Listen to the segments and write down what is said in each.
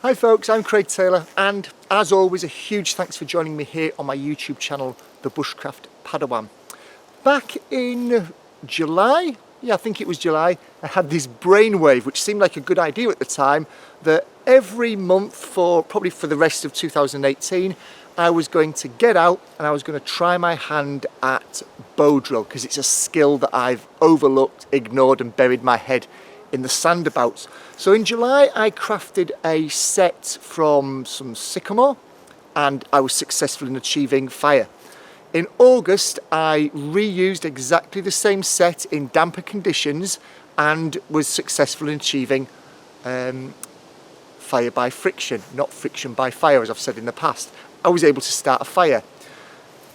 Hi folks, I'm Craig Taylor, and as always a huge thanks for joining me here on my YouTube channel, the Bushcraft Padawan. Back in July, I think it was July, I had this brainwave which seemed like a good idea at the time, that every month probably for the rest of 2018 I was going to get out and I was going to try my hand at bow drill, because it's a skill that I've overlooked, ignored and buried my head in the sand about. So in July I crafted a set from some sycamore and I was successful in achieving fire. In August I reused exactly the same set in damper conditions and was successful in achieving fire by friction, not friction by fire as I've said in the past. I was able to start a fire.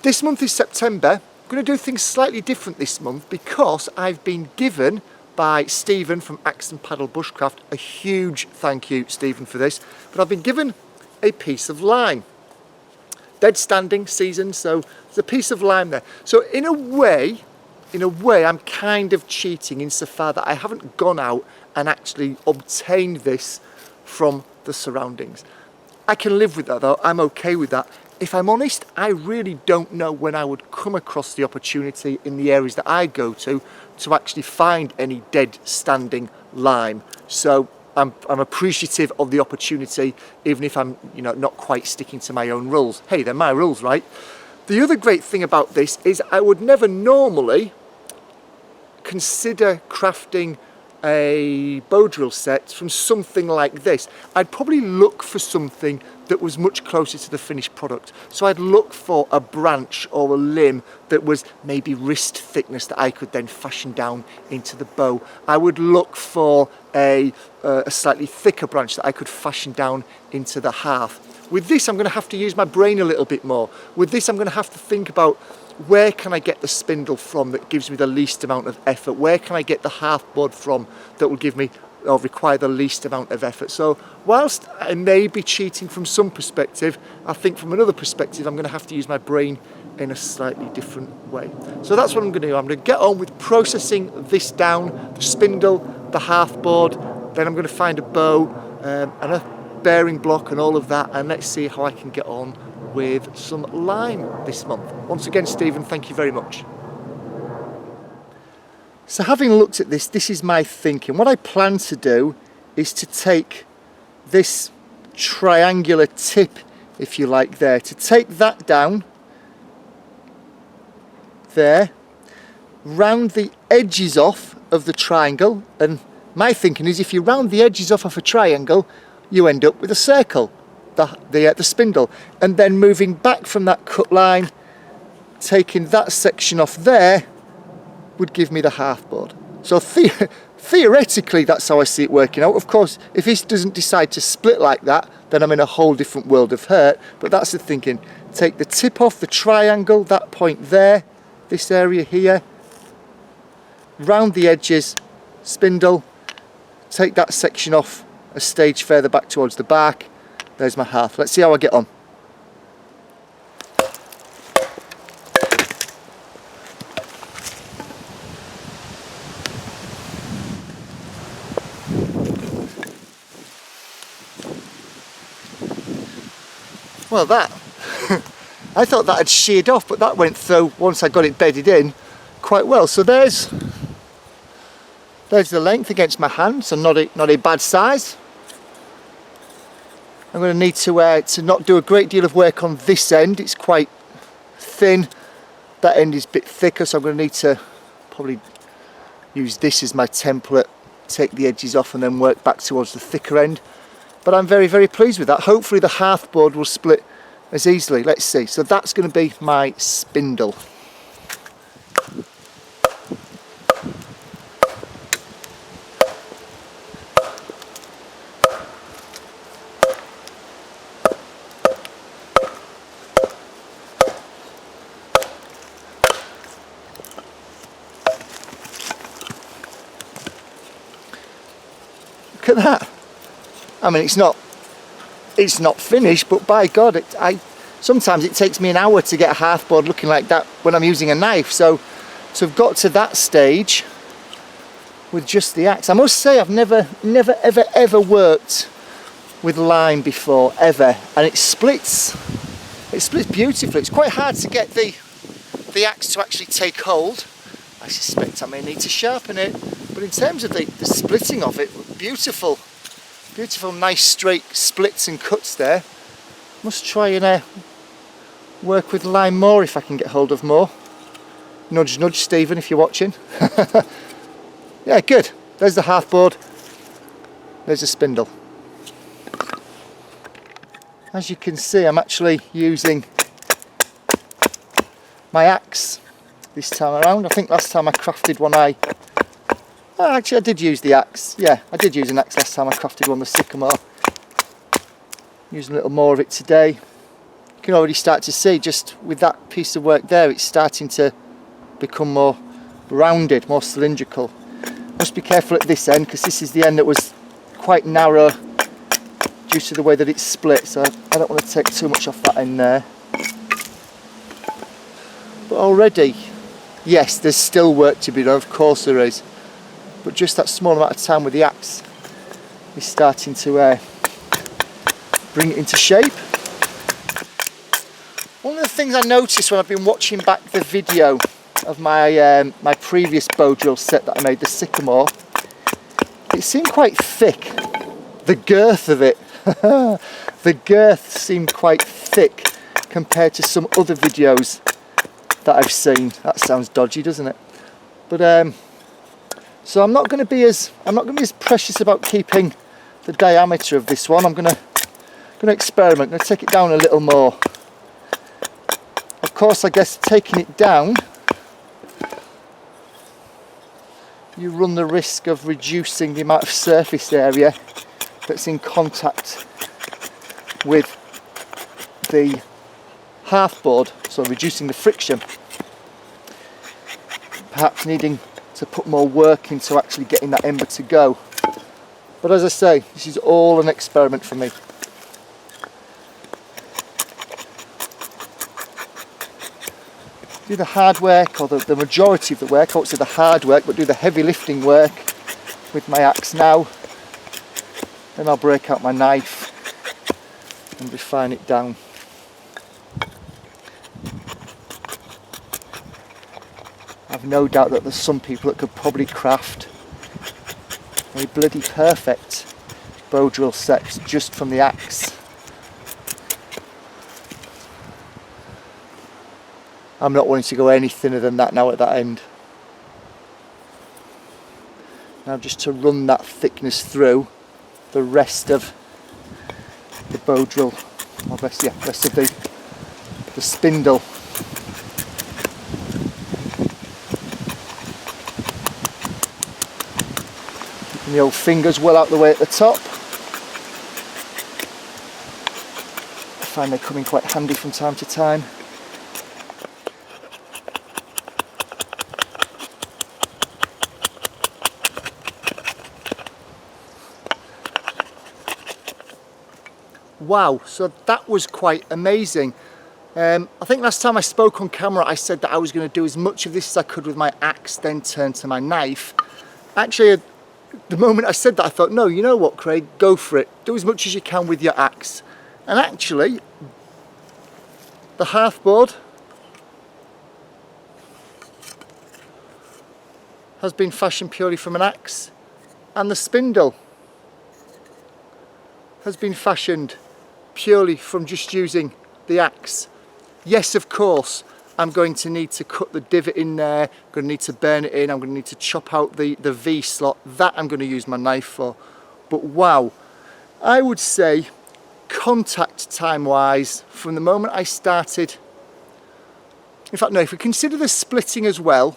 This month is September. I'm going to do things slightly different this month because I've been given by Stephen from Axe and Paddle Bushcraft, a huge thank you Stephen for this, but I've been given a piece of lime. Dead standing, seasoned, so there's a piece of lime there. So in a way I'm kind of cheating insofar that I haven't gone out and actually obtained this from the surroundings. I can live with that though, I'm okay with that. If I'm honest, I really don't know when I would come across the opportunity in the areas that I go to actually find any dead standing lime. So I'm appreciative of the opportunity, even if I'm not quite sticking to my own rules. Hey, they're my rules, right? The other great thing about this is I would never normally consider crafting a bow drill set from something like this. I'd probably look for something that was much closer to the finished product. So I'd look for a branch or a limb that was maybe wrist thickness that I could then fashion down into the bow. I would look for a slightly thicker branch that I could fashion down into the hearth. With this I'm going to have to use my brain a little bit more. With this I'm going to have to think about, where can I get the spindle from that gives me the least amount of effort? Where can I get the hearth board from that will give me or require the least amount of effort? So whilst I may be cheating from some perspective, I think from another perspective I'm going to have to use my brain in a slightly different way. So that's what I'm going to do. I'm going to get on with processing this down, the spindle, the hearth board, then I'm going to find a bow and a bearing block and all of that, and let's see how I can get on with some lime this month. Once again, Stephen, thank you very much. So having looked at this is my thinking. What I plan to do is to take this triangular tip, if you like, there, to take that down there, round the edges off of the triangle, and my thinking is if you round the edges off of a triangle, you end up with a circle, the spindle, and then moving back from that cut line, taking that section off there, would give me the hearth board. So theoretically that's how I see it working out. Of course, if this doesn't decide to split like that, then I'm in a whole different world of hurt, but that's the thinking. Take the tip off the triangle, that point there, this area here, round the edges, spindle, take that section off a stage further back towards the back. There's my hearth. Let's see how I get on. Well, that I thought that had sheared off, but that went through once I got it bedded in quite well. So there's the length against my hand, so not a bad size. I'm going to need to not do a great deal of work on this end. It's quite thin. That end is a bit thicker, so I'm going to need to probably use this as my template, take the edges off and then work back towards the thicker end. But I'm very, very pleased with that. Hopefully the hearth board will split as easily. Let's see. So that's going to be my spindle. Look at that. I mean, it's not finished, but by God, sometimes it takes me an hour to get a hearth board looking like that when I'm using a knife. So to have got to that stage with just the axe, I must say I've never ever worked with lime before, ever, and it splits beautifully. It's quite hard to get the axe to actually take hold. I suspect I may need to sharpen it, but in terms of the splitting of it, beautiful nice straight splits and cuts there. Must try and work with lime more if I can get hold of more. Nudge nudge, Stephen, if you're watching. Yeah, good. There's the hearth board, there's the spindle. As you can see, I'm actually using my axe this time around. I think last time I crafted one actually I did use the axe. Yeah, I did use an axe last time I crafted one, the sycamore. Using a little more of it today. You can already start to see, just with that piece of work there, it's starting to become more rounded, more cylindrical. Must be careful at this end, because this is the end that was quite narrow due to the way that it's split, so I don't want to take too much off that end there. But already, yes, there's still work to be done, of course there is, but just that small amount of time with the axe is starting to bring it into shape. One of the things I noticed when I've been watching back the video of my my previous bow drill set that I made, the sycamore, it seemed quite thick. The girth of it, the girth seemed quite thick compared to some other videos that I've seen. That sounds dodgy, doesn't it? But so I'm not going to be as precious about keeping the diameter of this one. I'm going to experiment. I'm going to take it down a little more. Of course, I guess taking it down, you run the risk of reducing the amount of surface area that's in contact with the hearth board, so reducing the friction. Perhaps needing to put more work into actually getting that ember to go. But as I say, this is all an experiment for me. Do the hard work, or the majority of the work, I won't say the hard work, but do the heavy lifting work with my axe now. Then I'll break out my knife and refine it down. I've no doubt that there's some people that could probably craft a bloody perfect bow drill set just from the axe. I'm not wanting to go any thinner than that now at that end. Now just to run that thickness through the rest of the bow drill, or rest of the spindle. Keeping the old fingers well out the way at the top. I find they come in quite handy from time to time. Wow, so that was quite amazing. I think last time I spoke on camera I said that I was going to do as much of this as I could with my axe, then turn to my knife. Actually, the moment I said that I thought, no, you know what, Craig, go for it. Do as much as you can with your axe. And actually, the hearth board has been fashioned purely from an axe, and the spindle has been fashioned purely from just using the axe. Yes, of course, I'm going to need to cut the divot in there, I'm going to need to burn it in, I'm going to need to chop out the V slot. That I'm going to use my knife for. But wow, I would say contact time wise, from the moment I started, in fact no, if we consider the splitting as well,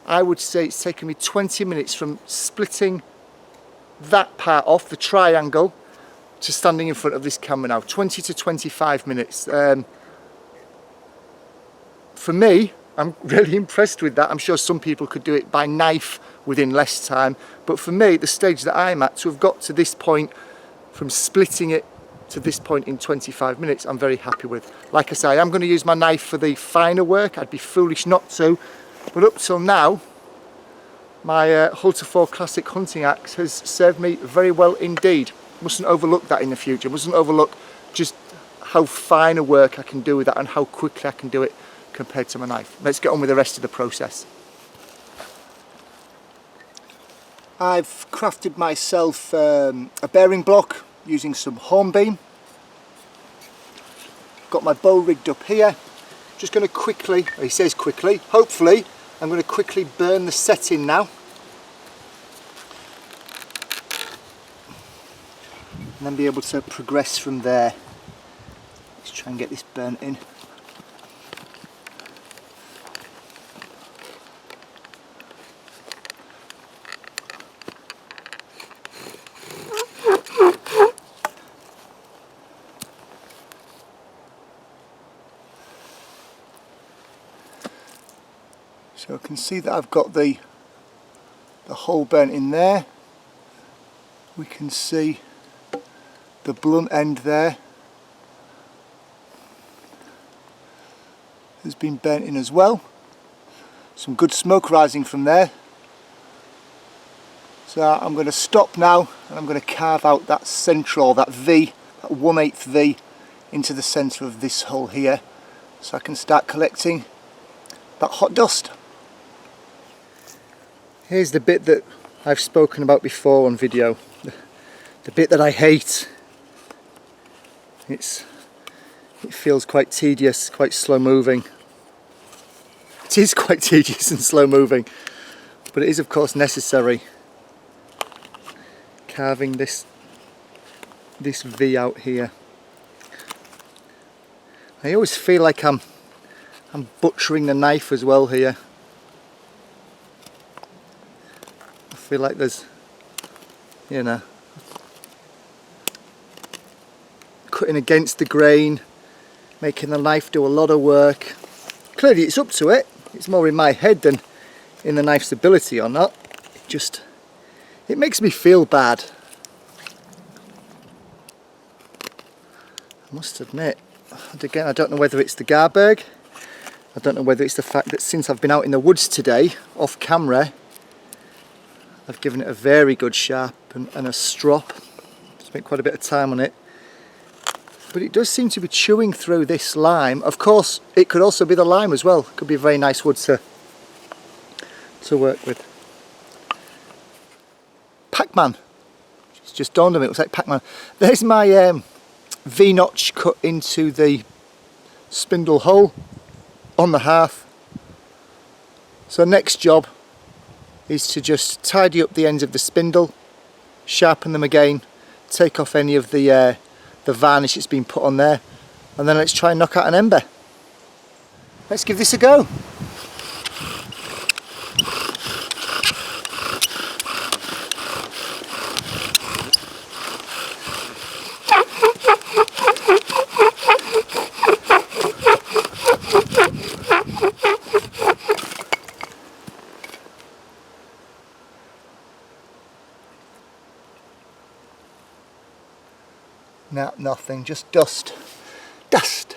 I would say it's taken me 20 minutes from splitting that part off, the triangle, to standing in front of this camera now. 20 to 25 minutes. For me, I'm really impressed with that. I'm sure some people could do it by knife within less time, but for me, the stage that I'm at, to have got to this point, from splitting it to this point in 25 minutes, I'm very happy with. Like I say, I'm going to use my knife for the finer work. I'd be foolish not to, but up till now, my Hulter 4 Classic hunting axe has served me very well indeed. Mustn't overlook that in the future. Mustn't overlook just how fine a work I can do with that and how quickly I can do it compared to my knife. Let's get on with the rest of the process. I've crafted myself a bearing block using some Hornbeam. Got my bow rigged up here. Just going to quickly, he says quickly, hopefully I'm going to quickly burn the setting now. And then be able to progress from there. Let's try and get this burnt in. So I can see that I've got the hole burnt in there. We can see the blunt end there has been burnt in as well. Some good smoke rising from there. So I'm going to stop now and I'm going to carve out that central, that V, that 1/8 V into the centre of this hole here, so I can start collecting that hot dust. Here's the bit that I've spoken about before on video, the bit that I hate. It feels quite tedious, quite slow moving. It is quite tedious and slow moving, but it is of course necessary. Carving this V out here. I always feel like I'm butchering the knife as well here. I feel like there's, you know, cutting against the grain, making the knife do a lot of work. Clearly it's up to it. It's more in my head than in the knife's ability or not. It makes me feel bad. I must admit, and again, I don't know whether it's the Garberg, I don't know whether it's the fact that since I've been out in the woods today, off camera, I've given it a very good sharp and a strop. Spent quite a bit of time on it. But it does seem to be chewing through this lime. Of course, it could also be the lime as well. It could be a very nice wood to work with. Pac-Man. It's just dawned on me, it looks like Pac-Man. There's my V-notch cut into the spindle hole on the hearth. So next job is to just tidy up the ends of the spindle, sharpen them again, take off any of the varnish that's been put on there, and then let's try and knock out an ember. Let's give this a go. No, nothing, just dust. Dust!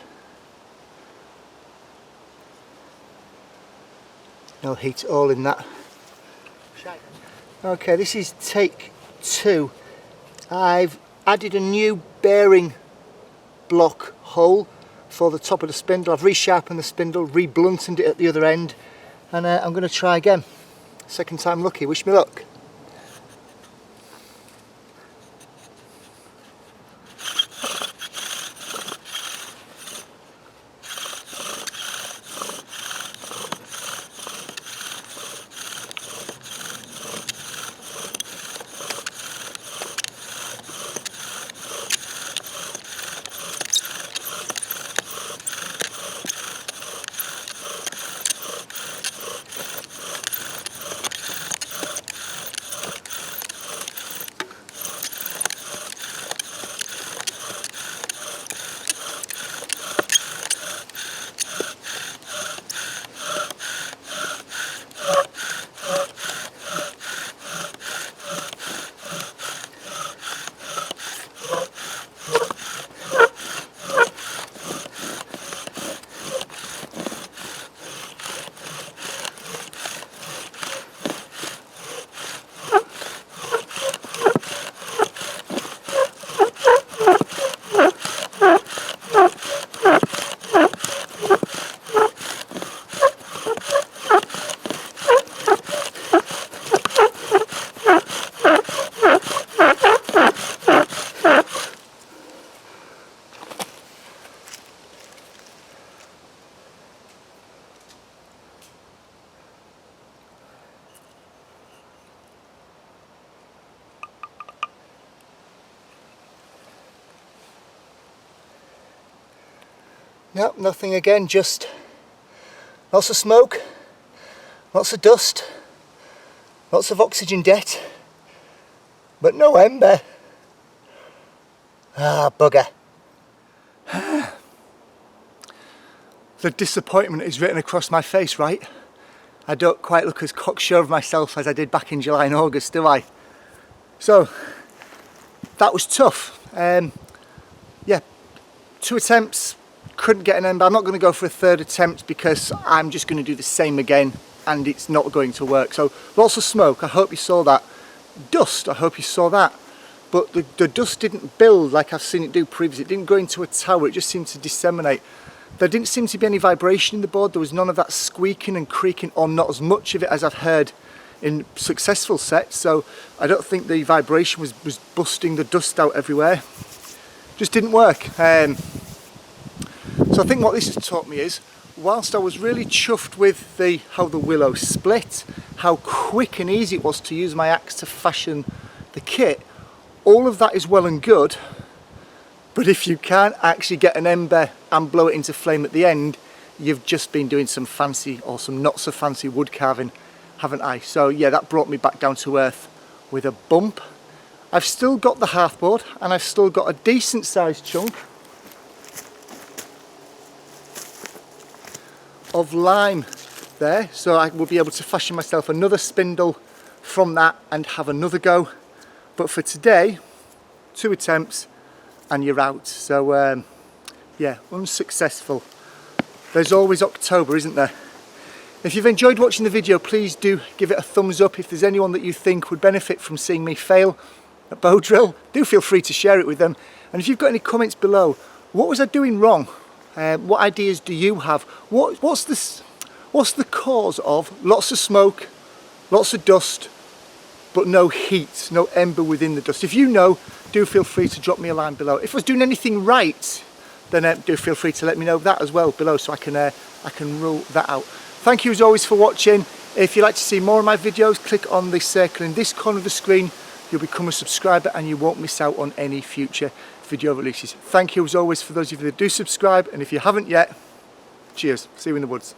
No heat at all in that. Okay, this is take 2. I've added a new bearing block hole for the top of the spindle. I've resharpened the spindle, re-blunted it at the other end, and I'm going to try again. Second time lucky, wish me luck. Nope, nothing again, just lots of smoke, lots of dust, lots of oxygen debt, but no ember. Ah, bugger. The disappointment is written across my face, right? I don't quite look as cocksure of myself as I did back in July and August, do I? So, that was tough. Yeah, 2 attempts, couldn't get an ember. I'm not going to go for a 3rd attempt because I'm just going to do the same again and it's not going to work. So, lots of smoke, I hope you saw that. Dust, I hope you saw that. But the dust didn't build like I've seen it do previously. It didn't go into a tower, it just seemed to disseminate. There didn't seem to be any vibration in the board. There was none of that squeaking and creaking, or not as much of it as I've heard in successful sets. So I don't think the vibration was busting the dust out everywhere. Just didn't work. So I think what this has taught me is, whilst I was really chuffed with how the willow split, how quick and easy it was to use my axe to fashion the kit, all of that is well and good. But if you can't actually get an ember and blow it into flame at the end, you've just been doing some fancy or some not so fancy wood carving, haven't I? So yeah, that brought me back down to earth with a bump. I've still got the hearth board and I've still got a decent sized chunk of lime there. So I will be able to fashion myself another spindle from that and have another go. But for today, 2 attempts, and you're out. So yeah, unsuccessful. There's always October, isn't there? If you've enjoyed watching the video, please do give it a thumbs up. If there's anyone that you think would benefit from seeing me fail at bow drill, do feel free to share it with them. And if you've got any comments below, what was I doing wrong? What ideas do you have? What's the cause of lots of smoke, lots of dust, but no heat, no ember within the dust? If you know, do feel free to drop me a line below. If I was doing anything right, then do feel free to let me know that as well below, so I can rule that out. Thank you as always for watching. If you'd like to see more of my videos, click on the circle in this corner of the screen. You'll become a subscriber and you won't miss out on any future video releases. Thank you as always for those of you that do subscribe, and if you haven't yet, cheers. See you in the woods.